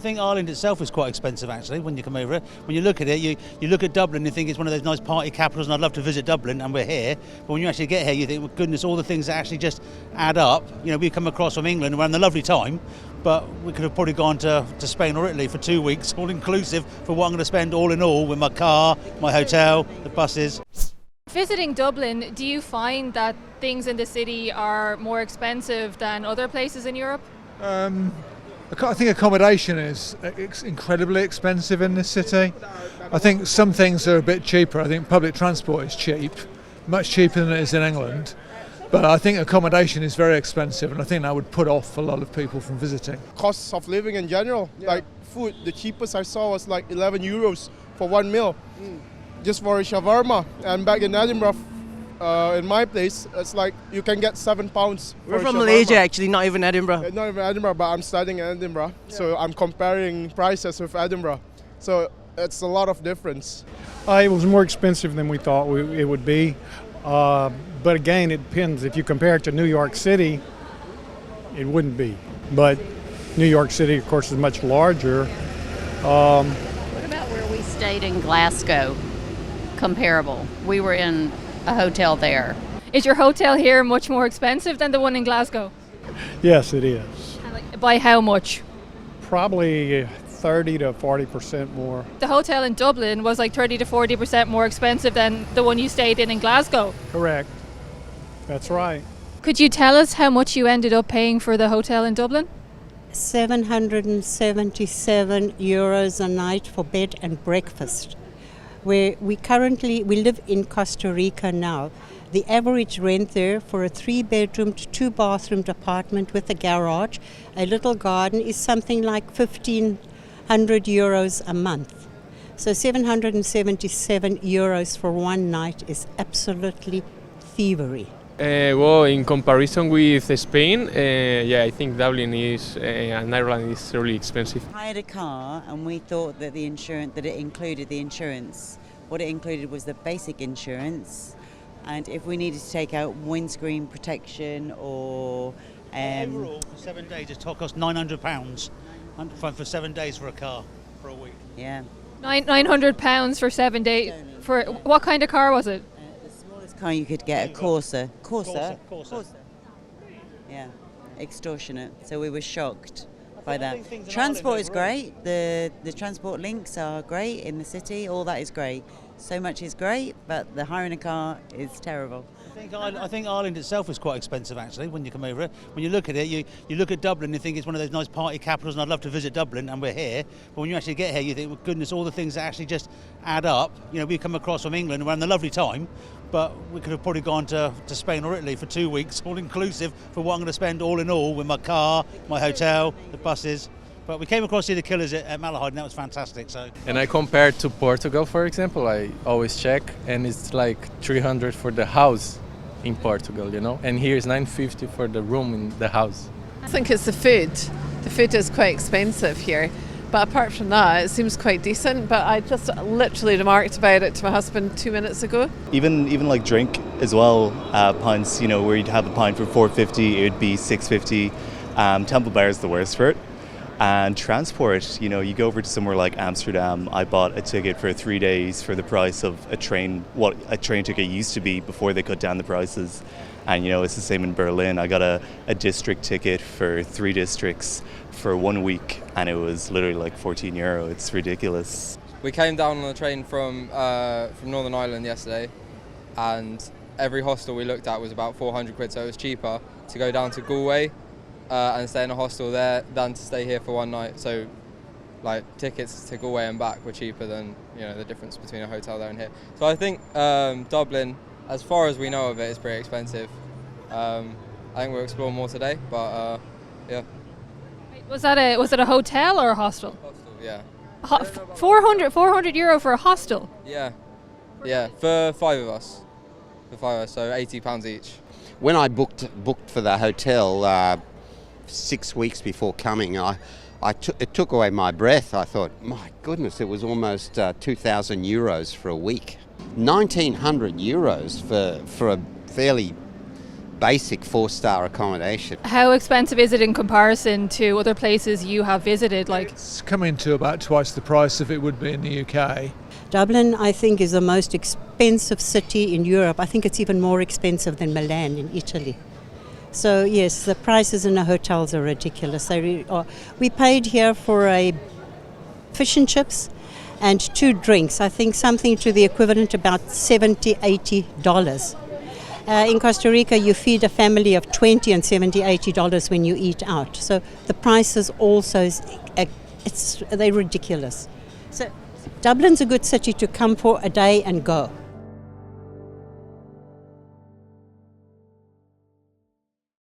I think Ireland itself is quite expensive actually when you come over it. When you look at it, you look at Dublin and you think it's one of those nice party capitals and I'd love to visit Dublin and we're here. But when you actually get here you think, well, goodness, all the things that actually just add up. You know, we come across from England and we're having a lovely time, but we could have probably gone to Spain or Italy for 2 weeks, all inclusive, for what I'm going to spend all in all with my car, my hotel, the buses. Visiting Dublin, do you find that things in the city are more expensive than other places in Europe? I think accommodation is incredibly expensive in this city. I think some things are a bit cheaper. I think public transport is cheap, much cheaper than it is in England. But I think accommodation is very expensive, and I think that would put off a lot of people from visiting. Costs of living in general, like food, the cheapest I saw was like 11 euros for one meal, just for a shawarma. And back in Edinburgh, in my place, it's like you can get £7. We're from Malaysia, actually, not even Edinburgh. Not even Edinburgh, but I'm studying in Edinburgh, so I'm comparing prices with Edinburgh. So it's a lot of difference. It was more expensive than we thought it would be. But again, it depends. If you compare it to New York City, it wouldn't be. But New York City, of course, is much larger. What about where we stayed in Glasgow? Comparable. We were in a hotel there. Is your hotel here much more expensive than the one in Glasgow? Yes, it is. By how much? Probably 30 to 40% more. The hotel in Dublin was like 30 to 40% more expensive than the one you stayed in Glasgow. Correct. That's right. Could you tell us how much you ended up paying for the hotel in Dublin? €777 a night for bed and breakfast. We live in Costa Rica now. The average rent there for a 3-bedroom to 2-bathroomed apartment with a garage, a little garden, is something like €1,500 a month. So €777 for one night is absolutely thievery. Well, in comparison with Spain, I think Dublin and Ireland is really expensive. I hired a car and we thought that it included the insurance. What it included was the basic insurance, and if we needed to take out windscreen protection or... Overall, for 7 days, it cost £900 for 7 days for a car for a week. Yeah. £900 for 7 days. For what kind of car was it? Car you could get, a Corsa. Corsa. Yeah, extortionate. So we were shocked by that. Transport is great. The transport links are great in the city. All that is great. So much is great, but the hiring a car is terrible. I think Ireland itself is quite expensive actually when you come over it. When you look at it, you look at Dublin and you think it's one of those nice party capitals and I'd love to visit Dublin and we're here. But when you actually get here you think, well, goodness, all the things that actually just add up. You know, we come across from England and we're having a lovely time, but we could have probably gone to Spain or Italy for 2 weeks, all inclusive, for what I'm going to spend all in all with my car, my hotel, the buses. But we came across the Killers at Malahide and that was fantastic. So. And I compared to Portugal, for example, I always check, and it's like 300 for the house in Portugal, you know, and here is 950 for the room in the house. I think it's the food. The food is quite expensive here, but apart from that, it seems quite decent. But I just literally remarked about it to my husband 2 minutes ago. Even like drink as well, pints, you know, where you'd have a pint for $4.50, it would be $6.50. Temple Bar is the worst for it. And transport, you know, you go over to somewhere like Amsterdam. I bought a ticket for 3 days for the price of what a train ticket used to be before they cut down the prices. And, you know, it's the same in Berlin. I got a district ticket for 3 districts for 1 week, and it was literally like €14. It's ridiculous. We came down on a train from Northern Ireland yesterday, and every hostel we looked at was about 400 quid, so it was cheaper to go down to Galway and stay in a hostel there than to stay here for one night. So like tickets to Galway and back were cheaper than, you know, the difference between a hotel there and here. So I think Dublin, as far as we know of it, is pretty expensive. I think we'll explore more today, but yeah. Was it a hotel or a hostel? Hostel, yeah. €400 for a hostel? Yeah, for 5 of us. So £80 each. When I booked for the hotel 6 weeks before coming, it took away my breath. I thought, my goodness, it was almost €2,000 for a week. €1,900 for a fairly basic 4-star accommodation. How expensive is it in comparison to other places you have visited? Like, It's coming to about twice the price of it would be in the UK. Dublin, I think, is the most expensive city in Europe. I think it's even more expensive than Milan in Italy. So yes, the prices in the hotels are ridiculous. They really are. We paid here for a fish and chips and 2 drinks. I think something to the equivalent about $70, $80. In Costa Rica, you feed a family of 20 and $70, $80 when you eat out. So the prices also, they're ridiculous. So Dublin's a good city to come for a day and go.